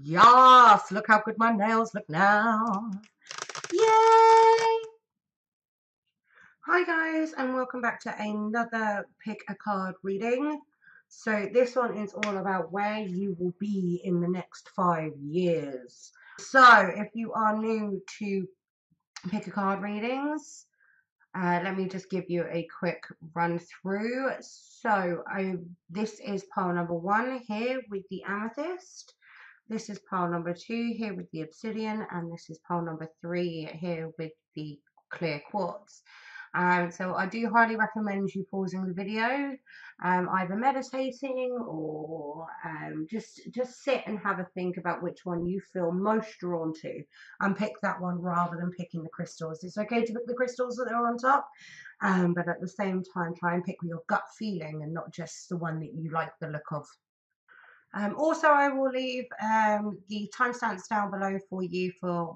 Yes, look how good my nails look now. Yay! Hi guys, and welcome back to another pick a card reading. So this one is all about where you will be in the next 5 years. So if you are new to pick a card readings, let me just give you a quick run through. So this is pile number 1 here with the amethyst. This is pile number 2 here with the obsidian, and this is pile number 3 here with the clear quartz. So I do highly recommend you pausing the video, either meditating or just sit and have a think about which one you feel most drawn to, and pick that one rather than picking the crystals. It's okay to pick the crystals that are on top, but at the same time try and pick your gut feeling and not just the one that you like the look of. Also, I will leave the timestamps down below for you for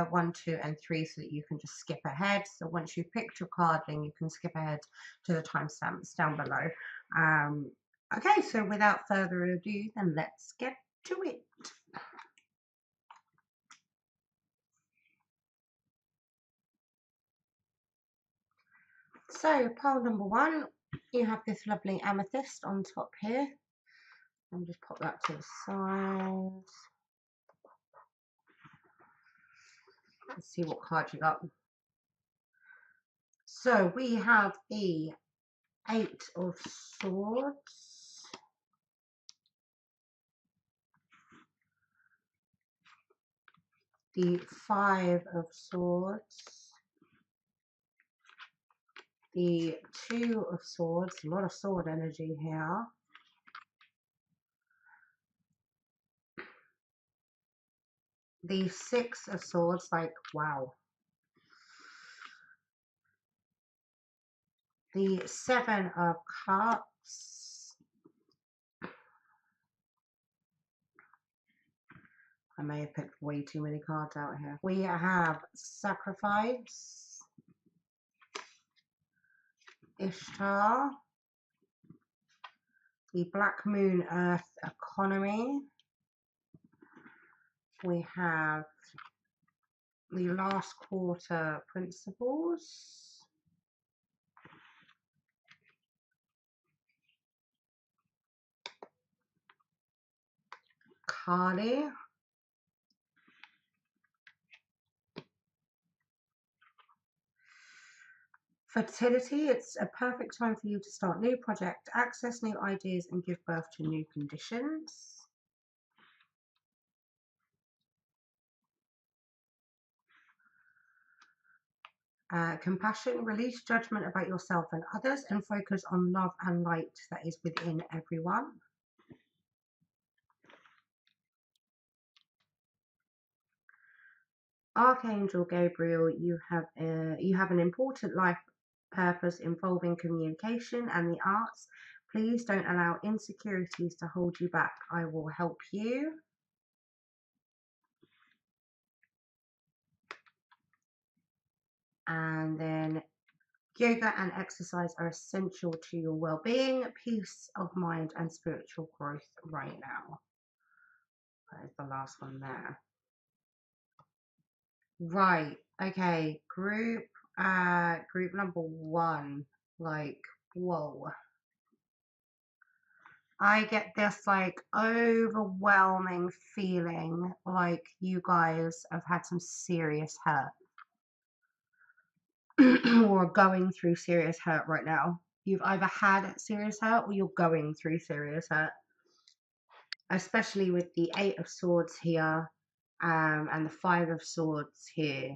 1, 2, and 3 so that you can just skip ahead. So once you've picked your card, then you can skip ahead to the timestamps down below. Okay, so without further ado, then let's get to it. So pile number 1, you have this lovely amethyst on top here. I'll just pop that to the side. Let's see what card you got. So we have the 8 of Swords, the 5 of Swords, the 2 of Swords, a lot of sword energy here, the 6 of Swords, like wow, the 7 of Cups, I may have picked way too many cards out here, we have Sacrifice, Ishtar, the Black Moon Earth Economy, we have the Last Quarter Principles, Kali, Fertility, it's a perfect time for you to start new project, access new ideas, and give birth to new conditions. Compassion, release judgment about yourself and others and focus on love and light that is within everyone. Archangel Gabriel, you have an important life purpose involving communication and the arts. Please don't allow insecurities to hold you back. I will help you. And then yoga and exercise are essential to your well-being, peace of mind, and spiritual growth right now. That is the last one there. Right. Okay. Group number 1. Like, whoa. I get this like overwhelming feeling like you guys have had some serious hurt or are going through serious hurt right now. You've either had serious hurt or you're going through serious hurt. Especially with the 8 of Swords here and the 5 of Swords here.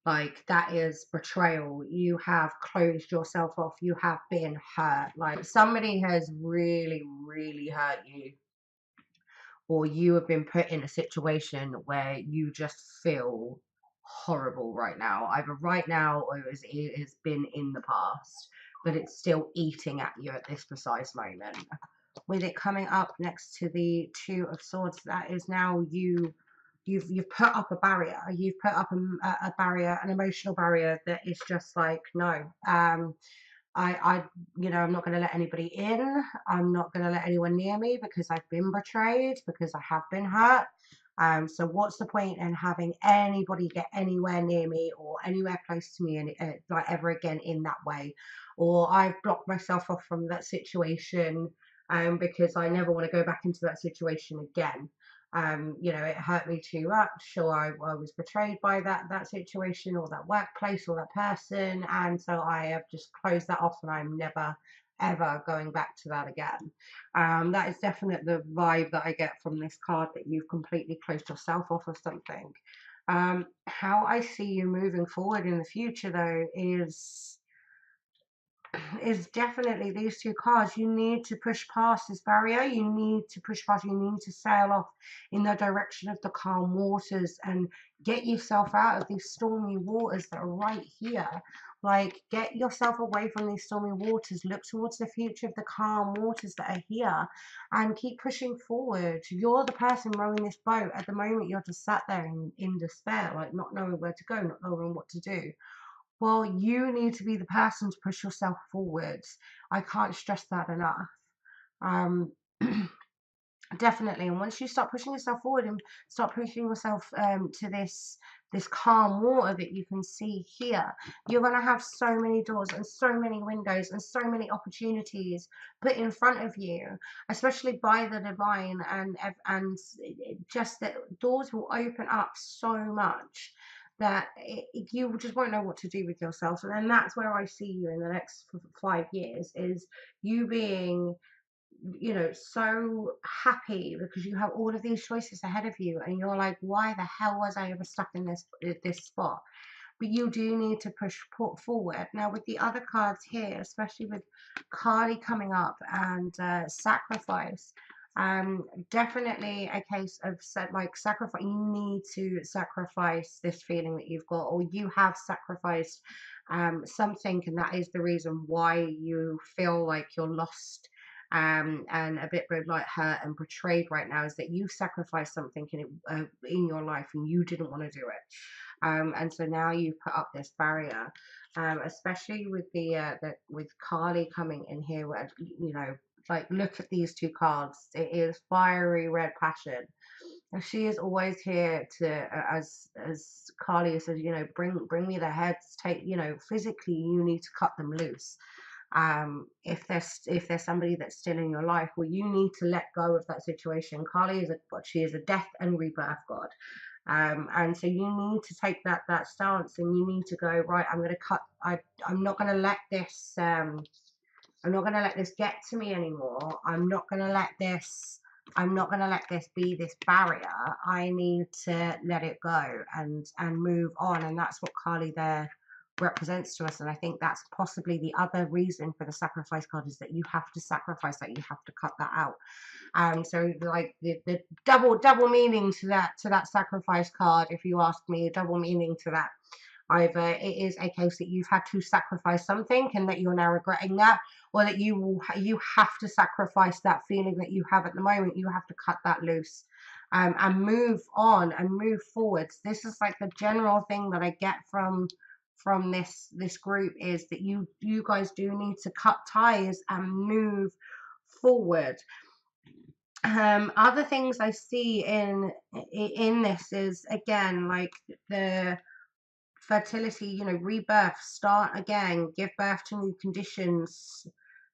Like, that is betrayal. You have closed yourself off. You have been hurt. Like, somebody has really, really hurt you. Or you have been put in a situation where you just feel horrible right now. Either right now or it has been in the past. But it's still eating at you at this precise moment. With it coming up next to the 2 of Swords, that is now you've put up a barrier. You've put up a barrier, an emotional barrier that is just like no. you know, I'm not going to let anybody in. I'm not going to let anyone near me because I've been betrayed, because I have been hurt. So what's the point in having anybody get anywhere near me or anywhere close to me and like ever again in that way? Or I've blocked myself off from that situation because I never want to go back into that situation again. You know, it hurt me too much, or I was betrayed by that situation or that workplace or that person, and so I have just closed that off, and I'm never ever going back to that again. That is definitely the vibe that I get from this card, that you've completely closed yourself off of something. How I see you moving forward in the future, though, is definitely these two cards. You need to push past this barrier. You need to push past, you need to sail off in the direction of the calm waters and get yourself out of these stormy waters that are right here. Like, get yourself away from these stormy waters, look towards the future of the calm waters that are here, and keep pushing forward. You're the person rowing this boat. At the moment, you're just sat there in despair, like not knowing where to go, not knowing what to do. Well, you need to be the person to push yourself forwards. I can't stress that enough. Um, Definitely. And once you start pushing yourself forward and start pushing yourself to this calm water that you can see here, you're going to have so many doors and so many windows and so many opportunities put in front of you, especially by the divine, and just that doors will open up so much that you just won't know what to do with yourself. And then that's where I see you in the next 5 years, is you being, you know, so happy because you have all of these choices ahead of you, and you're like, why the hell was I ever stuck in this spot? But you do need to push forward. Now, with the other cards here, especially with Kali coming up and sacrifice, definitely a case of like sacrifice. You need to sacrifice this feeling that you've got, or you have sacrificed something, and that is the reason why you feel like you're lost and a bit like hurt and betrayed right now, is that you sacrificed something in your life and you didn't want to do it. And so now you've put up this barrier, especially with with Kali coming in here, where, you know, like, look at these two cards. It is fiery red passion. And she is always here to, as Kali says, you know, bring me the heads. Take, you know, physically, you need to cut them loose. If there's somebody that's still in your life, well, you need to let go of that situation. Kali is she is a death and rebirth god, and so you need to take that stance, and you need to go, right, I'm going to cut. I'm not going to let this I'm not going to let this get to me anymore. I'm not going to let this be this barrier. I need to let it go and move on. And that's what Kali there represents to us. And I think that's possibly the other reason for the sacrifice card, is that you have to sacrifice that. You have to cut that out. So like the double meaning to that sacrifice card, if you ask me, a double meaning to that. Either it is a case that you've had to sacrifice something and that you're now regretting that, or that you have to sacrifice that feeling that you have at the moment. You have to cut that loose, and move on and move forwards. This is like the general thing that I get from this group, is that you guys do need to cut ties and move forward. Other things I see in this is, again, like the fertility, you know, rebirth, start again, give birth to new conditions,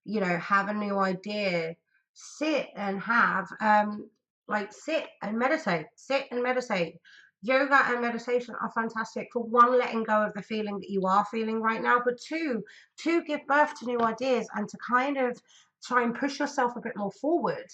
you know, have a new idea, sit and have sit and meditate. Yoga and meditation are fantastic for, one, letting go of the feeling that you are feeling right now, but two, to give birth to new ideas and to kind of try and push yourself a bit more forward.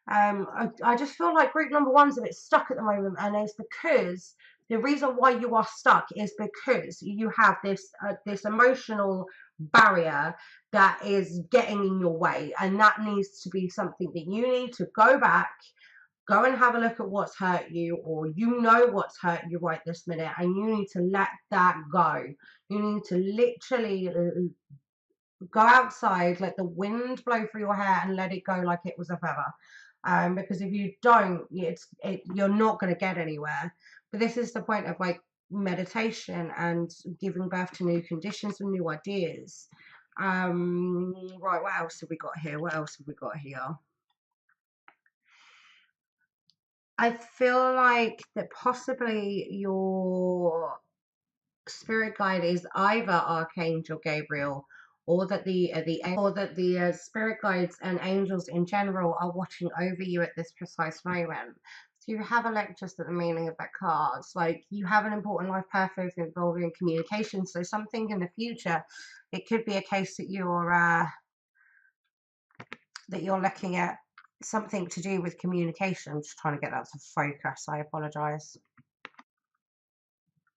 I just feel like group number one's a bit stuck at the moment, and it's because the reason why you are stuck is because you have this emotional barrier that is getting in your way, and that needs to be something that you need to go back, go and have a look at what's hurt you, or you know what's hurt you right this minute, and you need to let that go. You need to literally go outside, let the wind blow through your hair, and let it go like it was a feather. Because if you don't, you're not going to get anywhere. But this is the point of like meditation and giving birth to new conditions and new ideas. Right, what else have we got here? What else have we got here? I feel like that possibly your spirit guide is either Archangel Gabriel, or that the spirit guides and angels in general are watching over you at this precise moment. So you have a look just at the meaning of that card. It's like you have an important life purpose involving communication. So something in the future, it could be a case that you're looking at something to do with communication. I'm just trying to get that to focus. I apologize.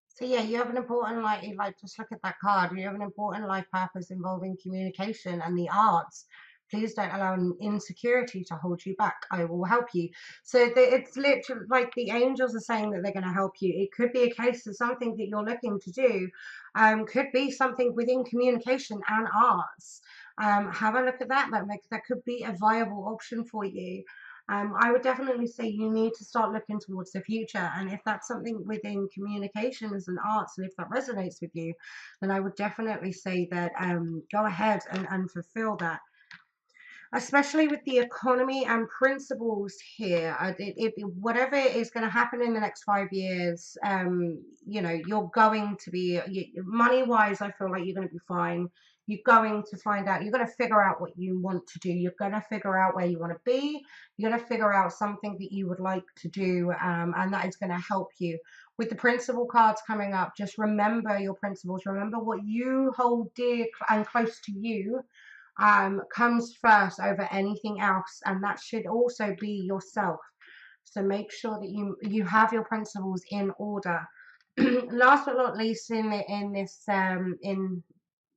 So yeah, you have an important like just look at that card. You have an important life purpose involving communication and the arts. Please don't allow insecurity to hold you back. I will help you. So it's literally like the angels are saying that they're going to help you. It could be a case of something that you're looking to do. Could be something within communication and arts. Have a look at that. That could be a viable option for you. I would definitely say you need to start looking towards the future. And if that's something within communications and arts, and if that resonates with you, then I would definitely say that go ahead and fulfill that. Especially with the economy and principles here, whatever is going to happen in the next 5 years, you're going to be, money wise, I feel like you're going to be fine. You're going to find out, you're going to figure out what you want to do. You're going to figure out where you want to be. You're going to figure out something that you would like to do, and that is going to help you. With the principal cards coming up, just remember your principles. Remember what you hold dear and close to you comes first over anything else, and that should also be yourself. So make sure that you have your principles in order. Last but not least, in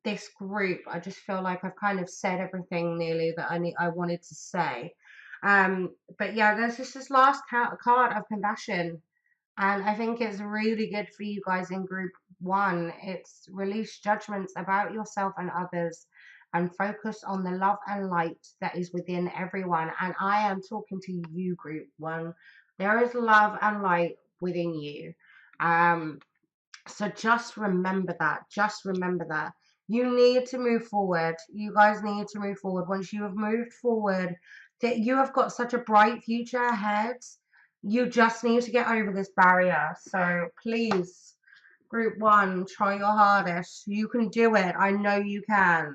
this group, I just feel like I've kind of said everything nearly that I wanted to say. But yeah, there's just this last card of compassion. And I think it's really good for you guys in group one. It's release judgments about yourself and others and focus on the love and light that is within everyone. And I am talking to you, group one. There is love and light within you. So just remember that. Just remember that. You need to move forward. You guys need to move forward. Once you have moved forward, that you have got such a bright future ahead. You just need to get over this barrier. So please, group one, try your hardest. You can do it. I know you can.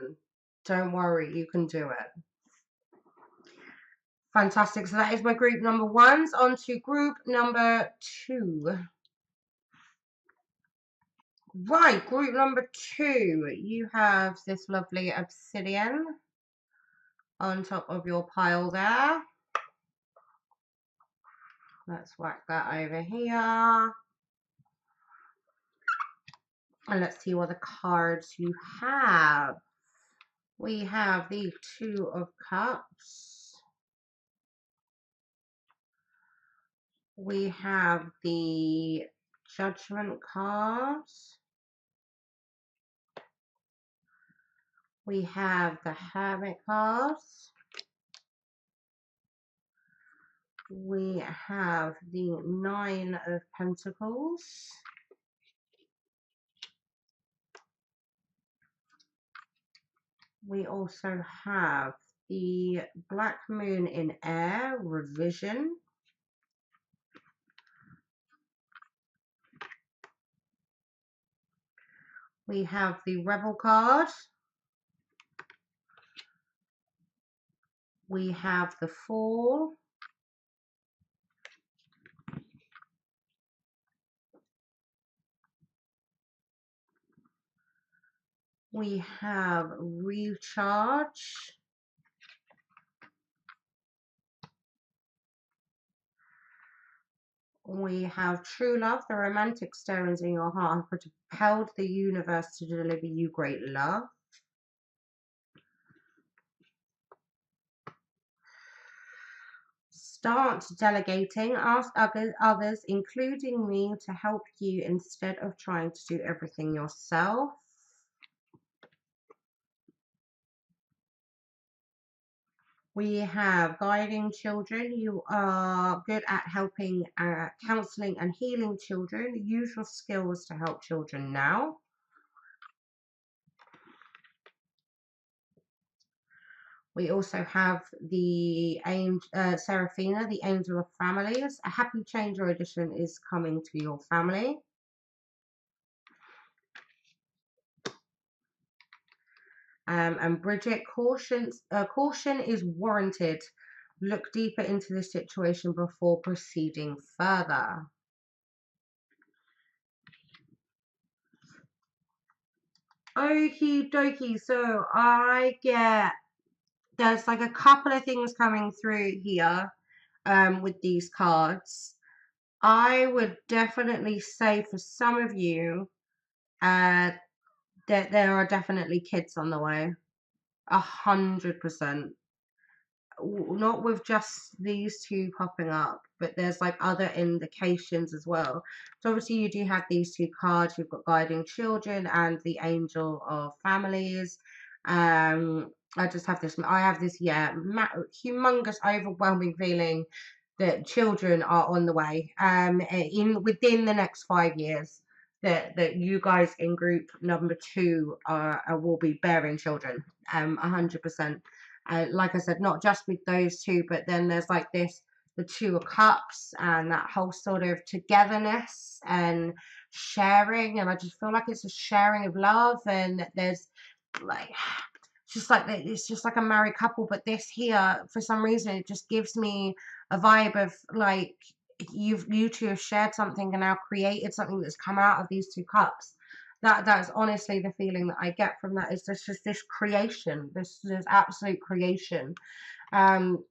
Don't worry, you can do it. Fantastic. So that is my group number ones. On to group number two. Right, group number two. You have this lovely obsidian on top of your pile there. Let's whack that over here. And let's see what the cards you have. We have the Two of Cups. We have the Judgment cards. We have the Hermit cards. We have the Nine of Pentacles. We also have the Black Moon in Air, Revision. We have the Rebel card. We have the Fool. We have Recharge. We have True Love. The romantic stones in your heart have propelled the universe to deliver you great love. Start delegating. Ask others, including me, to help you instead of trying to do everything yourself. We have guiding children. You are good at helping, counseling and healing children. Use your skills to help children now. We also have the Seraphina, the Angel of Families. A happy change or addition is coming to your family. And Bridget, caution is warranted. Look deeper into the situation before proceeding further. Okie dokie. So there's like a couple of things coming through here with these cards. I would definitely say for some of you that there are definitely kids on the way. 100%. Not with just these two popping up, but there's like other indications as well. So obviously you do have these two cards. You've got guiding children and the angel of families. I just have this. I have this, yeah, humongous, overwhelming feeling that children are on the way. Within the next 5 years, that you guys in group number 2 will be bearing children. 100%. Like I said, not just with those two, but then there's like this, the Two of Cups and that whole sort of togetherness and sharing. And I just feel like it's a sharing of love, and that there's like, it's just like a married couple. But this here, for some reason, it just gives me a vibe of like you two have shared something and now created something that's come out of these two cups. That's honestly the feeling that I get from that. Is just this creation, this absolute creation. Um,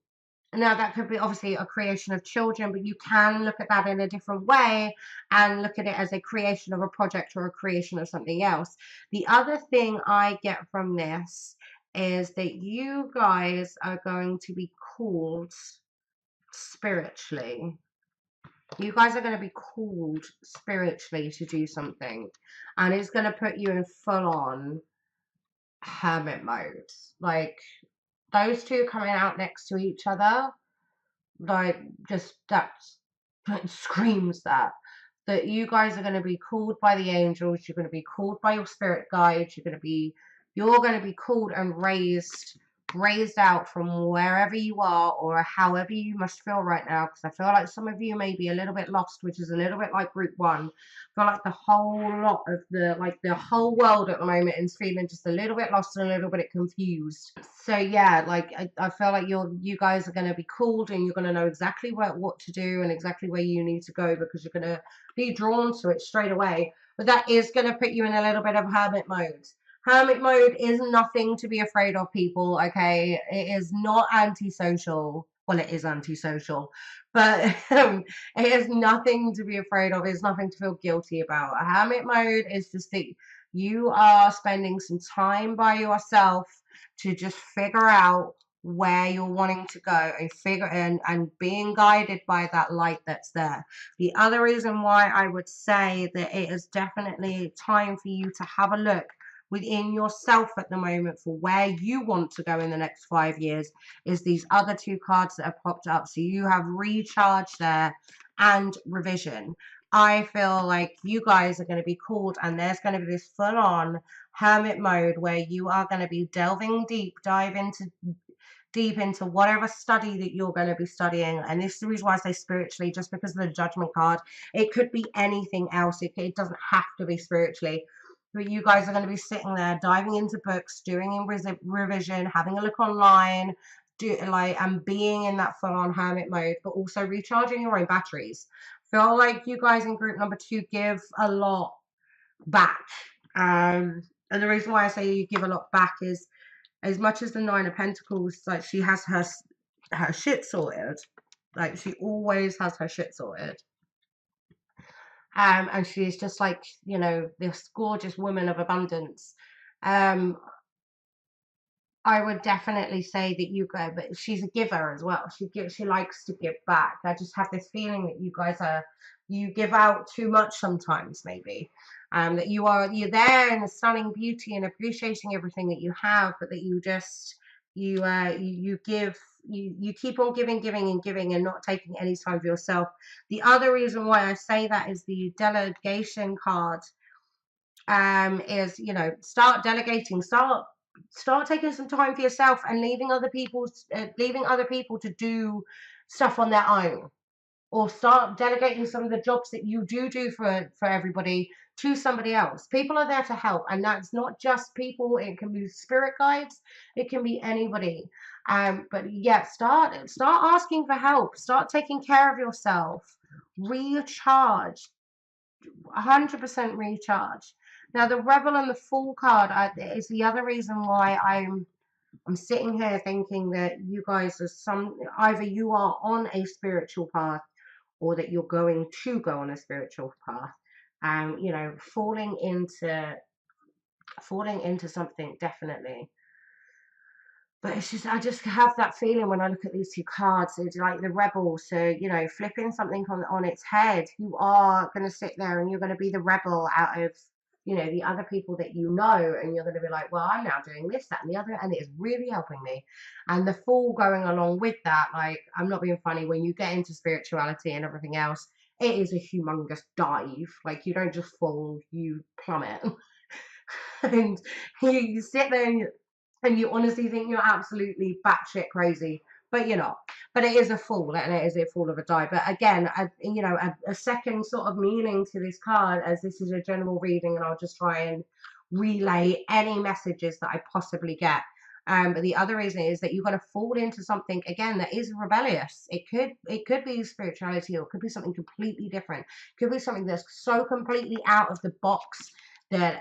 Now that could be obviously a creation of children, but you can look at that in a different way and look at it as a creation of a project or a creation of something else. The other thing I get from this is that you guys are going to be called spiritually. You guys are going to be called spiritually to do something, and it's going to put you in full on hermit mode. Like those two coming out next to each other, like just that screams that you guys are going to be called by the angels. You're going to be called by your spirit guides. You're going to be called and raised out from wherever you are or however you must feel right now, because I feel like some of you may be a little bit lost, which is a little bit like group 1. I feel like the whole world at the moment is feeling just a little bit lost and a little bit confused. So yeah, like I feel like you guys are going to be called, and you're going to know exactly what to do and exactly where you need to go, because you're going to be drawn to it straight away. But that is going to put you in a little bit of hermit mode. Hermit mode is nothing to be afraid of, people, okay? It is not antisocial. Well, it is antisocial, but it is nothing to be afraid of. It's nothing to feel guilty about. A hermit mode is just that you are spending some time by yourself to just figure out where you're wanting to go and being guided by that light that's there. The other reason why I would say that it is definitely time for you to have a look within yourself at the moment for where you want to go in the next 5 years is these other two cards that have popped up. So you have recharge there and revision. I feel like you guys are going to be called, and there's going to be this full-on hermit mode where you are going to be delving deep into whatever study that you're going to be studying. And this is the reason why I say spiritually, just because of the judgment card. It could be anything else. It doesn't have to be spiritually. But you guys are going to be sitting there diving into books, doing revision, having a look online, and being in that full-on hermit mode, but also recharging your own batteries. Feel like you guys in group number 2 give a lot back. And the reason why I say you give a lot back is, as much as the 9 of Pentacles, like, she has her shit sorted. Like, she always has her shit sorted. And she's just like, you know, this gorgeous woman of abundance. I would definitely say that you go, but she's a giver as well. She likes to give back. I just have this feeling that you guys you give out too much sometimes, maybe. That you're there in the stunning beauty and appreciating everything that you have, but that you just you give, you keep on giving and not taking any time for yourself. The other reason why I say that is the delegation card. Is, you know, start delegating, start start taking some time for yourself and leaving other people to do stuff on their own, or start delegating some of the jobs that you do for everybody to somebody else. People are there to help, and that's not just people. It can be spirit guides, it can be anybody. But yeah, start asking for help, start taking care of yourself, recharge, 100% recharge. Now the Rebel and the Fool card is the other reason why I'm sitting here thinking that you guys are either you are on a spiritual path, or that you're going to go on a spiritual path. You know, falling into something, definitely. But it's just, I just have that feeling when I look at these two cards. It's like the rebel. So, you know, flipping something on its head, you are going to sit there and you're going to be the rebel out of, you know, the other people that you know, and you're going to be like, well, I'm now doing this, that, and the other, and it is really helping me. And the fool going along with that, like, I'm not being funny, when you get into spirituality and everything else, it is a humongous dive. Like, you don't just fall, you plummet. And you sit there and you honestly think you're absolutely batshit crazy, but you're not. But it is a fall, and it is a fall of a die. But again, you know, a second sort of meaning to this card, as this is a general reading, and I'll just try and relay any messages that I possibly get. But the other reason is that you're going to fall into something again that is rebellious. It could be spirituality, or it could be something completely different. It could be something that's so completely out of the box that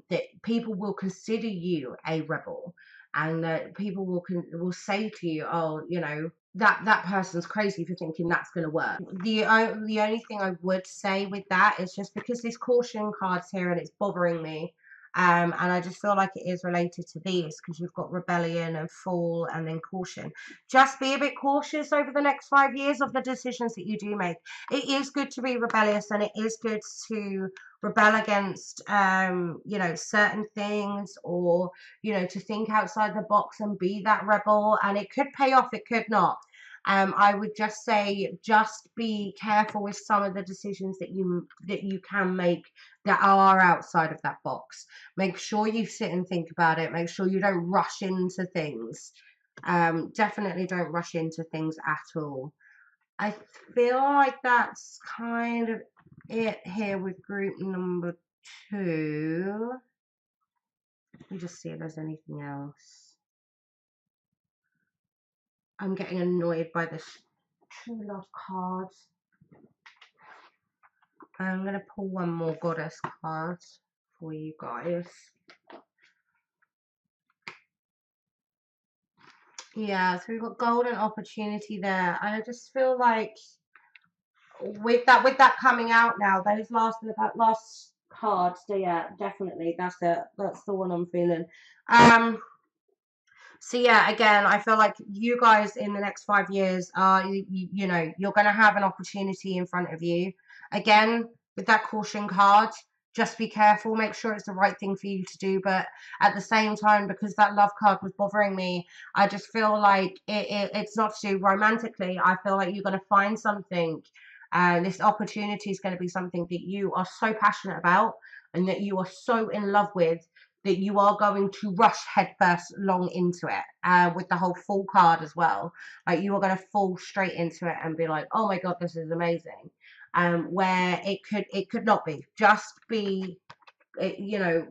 that people will consider you a rebel, and that people will say to you, oh, you know, that person's crazy for thinking that's going to work. The only thing I would say with that is, just because this caution card's here and it's bothering me, and I just feel like it is related to these, because you've got rebellion and fall and then caution. Just be a bit cautious over the next 5 years of the decisions that you do make. It is good to be rebellious, and it is good to rebel against you know, certain things, or, you know, to think outside the box and be that rebel, and it could pay off, it could not. I would just say, just be careful with some of the decisions that you can make that are outside of that box. Make sure you sit and think about it. Make sure you don't rush into things. Definitely don't rush into things at all. I feel like that's kind of it here with group number 2. Let me just see if there's anything else. I'm getting annoyed by this True Love card. I'm going to pull one more Goddess card for you guys. Yeah, so we've got golden opportunity there. And I just feel like with that coming out now, that last card, so yeah, definitely that's the one I'm feeling. So yeah, again, I feel like you guys in the next 5 years are, you know, you're going to have an opportunity in front of you. Again, with that caution card, just be careful, make sure it's the right thing for you to do. But at the same time, because that love card was bothering me, I just feel like it's not to do romantically. I feel like you're going to find something, and this opportunity is going to be something that you are so passionate about, and that you are so in love with, that you are going to rush headfirst long into it, with the whole full card as well. Like, you are going to fall straight into it and be like, oh my god, this is amazing. Where it could not be. Just be, you know,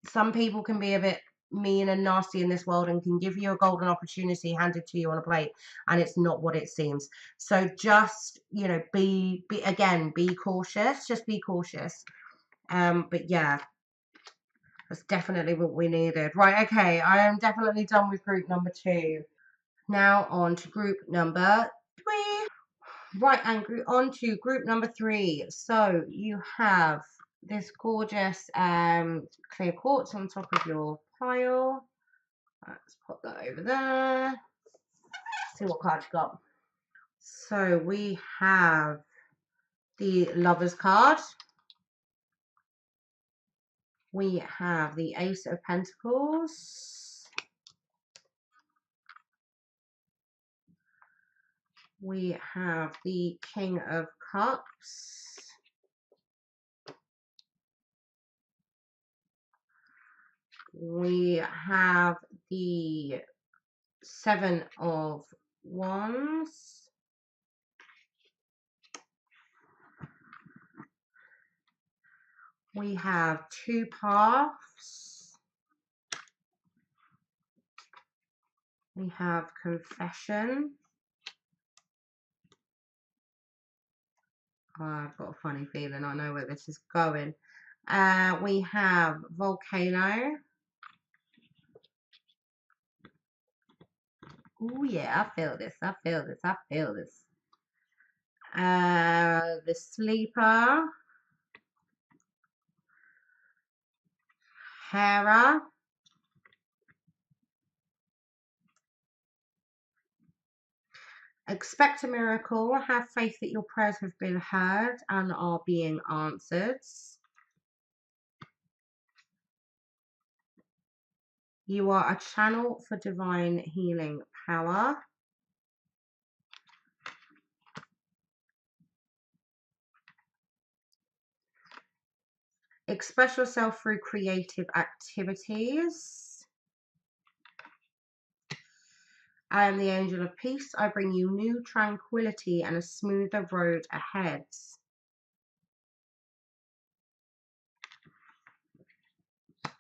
some people can be a bit mean and nasty in this world, and can give you a golden opportunity handed to you on a plate, and it's not what it seems. So just, you know, be cautious. Just be cautious. But yeah, that's definitely what we needed. Right, okay, I am definitely done with group number 2. Now on to group number 3. Right, and on to group number 3. So you have this gorgeous clear quartz on top of your pile. Let's put that over there. See what card you got. So we have the Lover's card. We have the Ace of Pentacles. We have the King of Cups. We have the 7 of Wands. We have 2 paths. We have confession. Oh, I've got a funny feeling I know where this is going. We have volcano. Oh yeah, I feel this. I feel this. I feel this. The sleeper. Hera. Expect a miracle. Have faith that your prayers have been heard and are being answered. You are a channel for divine healing power. Express yourself through creative activities. I am the angel of peace. I bring you new tranquility and a smoother road ahead.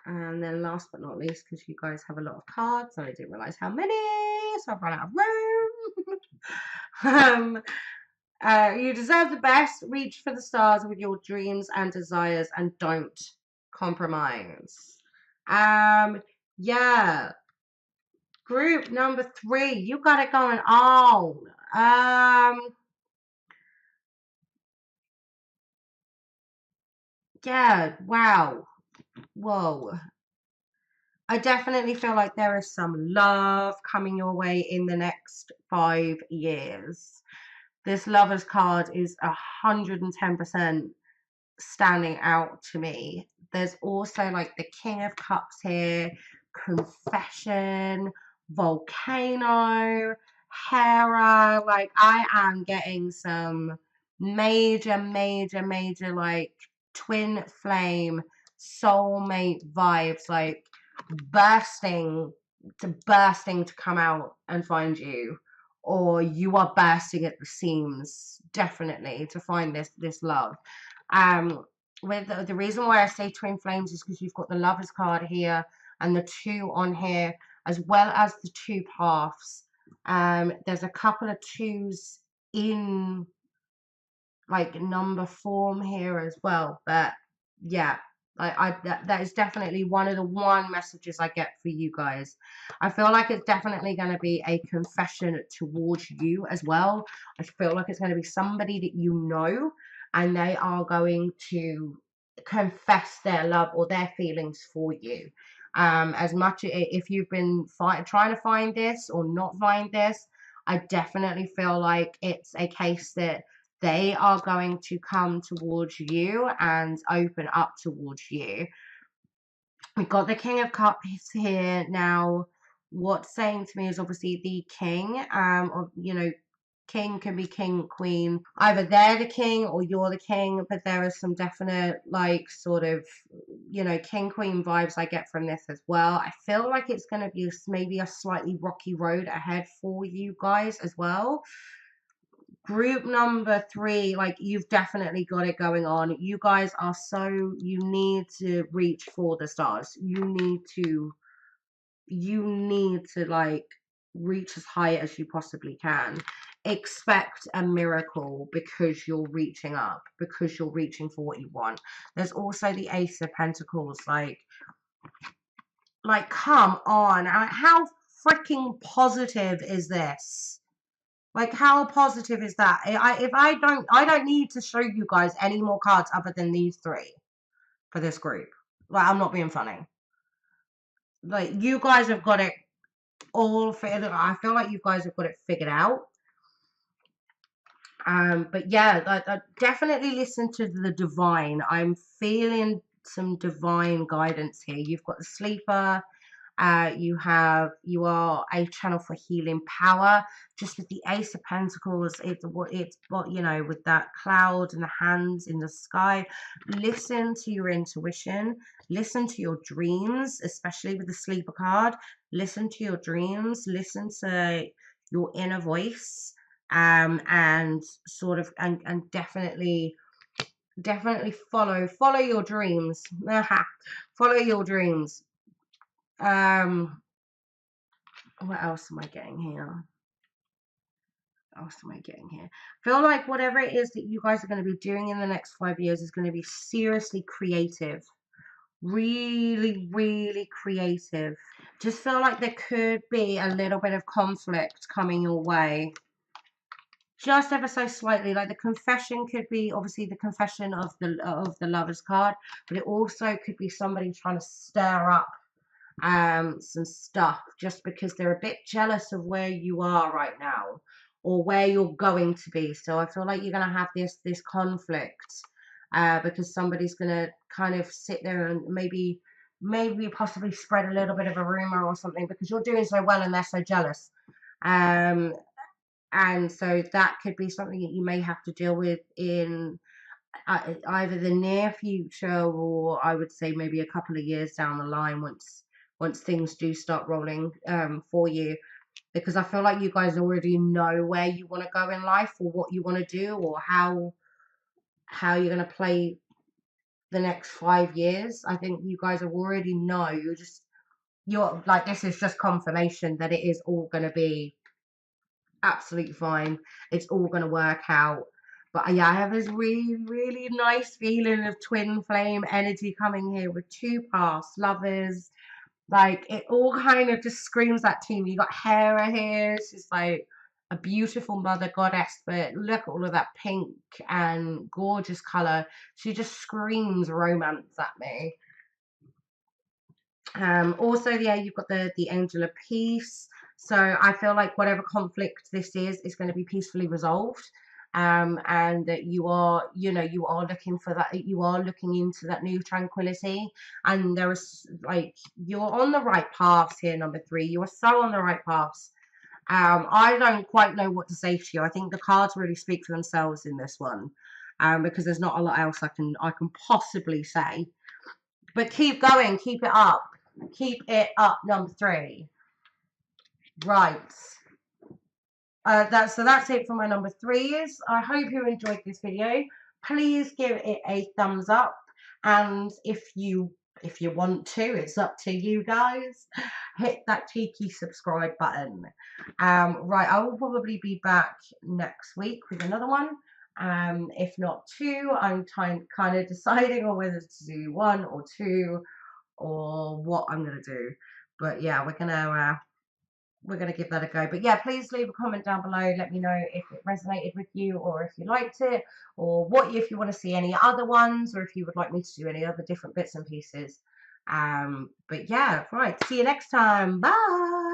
And then last but not least, because you guys have a lot of cards and I didn't realize how many, so I've run out of room. You deserve the best. Reach for the stars with your dreams and desires and don't compromise. Yeah. Group number 3, you got it going on. Yeah, wow. Whoa. I definitely feel like there is some love coming your way in the next 5 years. This Lovers card is 110% standing out to me. There's also like the King of Cups here, confession, volcano, Hera. Like I am getting some major like twin flame soulmate vibes, like bursting to come out and find you, or you are bursting at the seams definitely to find this love. With the reason why I say twin flames is because you've got the Lovers card here and the 2 on here, as well as the 2 paths. There's a couple of 2s in like number form here as well, but yeah, that is definitely one of the messages I get for you guys. I feel like it's definitely going to be a confession towards you as well. I feel like it's going to be somebody that you know, and they are going to confess their love or their feelings for you. As much if you've been trying to find this or not find this, I definitely feel like it's a case that they are going to come towards you and open up towards you. We've got the King of Cups here. Now, what's saying to me is obviously the king, king can be king, queen. Either they're the king or you're the king, but there is some definite, like, sort of, king, queen vibes I get from this as well. I feel like it's going to be maybe a slightly rocky road ahead for you guys as well. Group number 3, like, you've definitely got it going on. You guys are you need to reach for the stars. You need to like reach as high as you possibly can. Expect a miracle because you're reaching up, because you're reaching for what you want. There's also the Ace of Pentacles, like come on. How freaking positive is this? Like, how positive is that? I don't need to show you guys any more cards other than these 3 for this group. Like, I'm not being funny. Like, you guys have got it all figured. I feel like you guys have got it figured out. But yeah, I definitely listen to the divine. I'm feeling some divine guidance here. You've got the sleeper. You are a channel for healing power. Just with the Ace of Pentacles, it's you know, with that cloud and the hands in the sky. Listen to your intuition. Listen to your dreams, especially with the Sleeper card. Listen to your dreams. Listen to your inner voice. And sort of and definitely follow your dreams. Follow your dreams. What else am I getting here? What else am I getting here? Feel like whatever it is that you guys are going to be doing in the next 5 years is going to be seriously creative. Really, really creative. Just feel like there could be a little bit of conflict coming your way. Just ever so slightly. Like the confession could be obviously the confession of the Lovers card, but it also could be somebody trying to stir up some stuff just because they're a bit jealous of where you are right now or where you're going to be. So I feel like you're going to have this conflict because somebody's going to kind of sit there and maybe possibly spread a little bit of a rumor or something because you're doing so well and they're so jealous. And so that could be something that you may have to deal with in either the near future or I would say maybe a couple of years down the line once things do start rolling for you, because I feel like you guys already know where you want to go in life or what you want to do or how you're going to play the next 5 years. I think you guys already know. You're like, this is just confirmation that it is all going to be absolutely fine. It's all going to work out. But yeah, I have this really, really nice feeling of twin flame energy coming here with 2 past lovers. Like, it all kind of just screams that to me. You got Hera here. She's like a beautiful mother goddess, but look at all of that pink and gorgeous color. She just screams romance at me. Also, yeah, you've got the Angel of Peace. So I feel like whatever conflict this is going to be peacefully resolved. And that you are looking for that, you are looking into that new tranquility, and there is like, you're on the right paths here, number 3. You are so on the right paths. I don't quite know what to say to you. I think the cards really speak for themselves in this one, because there's not a lot else I can possibly say. But keep going, keep it up. Keep it up, number 3. Right. That's it for my number 3s. I hope you enjoyed this video. Please give it a thumbs up, and if you want to, it's up to you guys. Hit that cheeky subscribe button. Right, I will probably be back next week with another one. If not 2, I'm kind of deciding on whether to do 1 or 2 or what I'm gonna do. But yeah, we're gonna give that a go. But yeah, please leave a comment down below. Let me know if it resonated with you or if you liked it, or if you want to see any other ones, or if you would like me to do any other different bits and pieces. But yeah, right, see you next time. Bye.